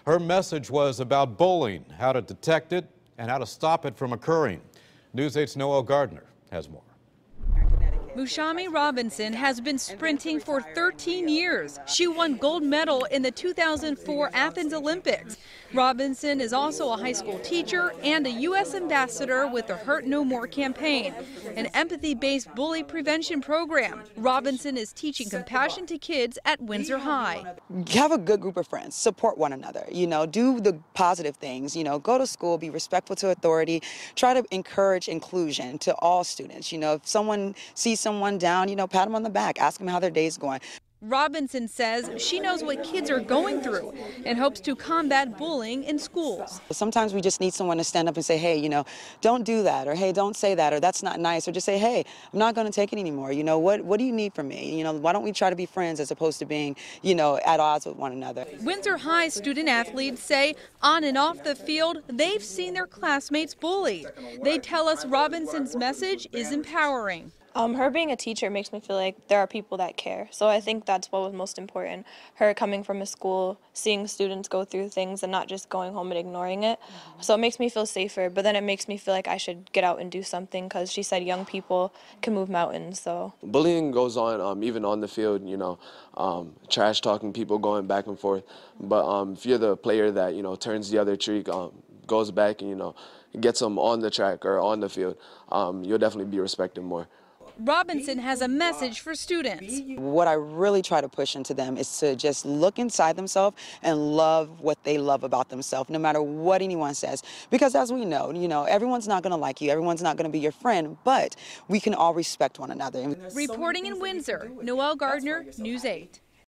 Her message was about bullying, how to detect it, and how to stop it from occurring. News 8's Noel Gardner has more. Mushami Robinson has been sprinting for 13 years. She won gold medal in the 2004 Athens Olympics. Robinson is also a high school teacher and a U.S. ambassador with the Hurt No More campaign, an empathy-based bully prevention program. Robinson is teaching compassion to kids at Windsor High. Have a good group of friends, support one another, do the positive things, go to school, be respectful to authority, try to encourage inclusion to all students. If someone sees someone down, pat them on the back, ask them how their day's going. Robinson says she knows what kids are going through and hopes to combat bullying in schools. Sometimes we just need someone to stand up and say, hey, don't do that, or hey, don't say that, or that's not nice, or just say, hey, I'm not going to take it anymore. What do you need from me? Why don't we try to be friends as opposed to being, at odds with one another? Windsor High student athletes say on and off the field, they've seen their classmates bullied. They tell us Robinson's message is empowering. Her being a teacher makes me feel like there are people that care. So I think that's what was most important. Her coming from a school, seeing students go through things and not just going home and ignoring it. So it makes me feel safer, but then it makes me feel like I should get out and do something because she said young people can move mountains. So bullying goes on even on the field, trash talking, people going back and forth. But if you're the player that, turns the other cheek, goes back and, gets them on the track or on the field, you'll definitely be respected more. Robinson has a message for students. What I really try to push into them is to just look inside themselves and love what they love about themselves, no matter what anyone says. Because as we know, everyone's not going to like you, everyone's not going to be your friend, but we can all respect one another. Reporting in Windsor, Noel Gardner, News 8.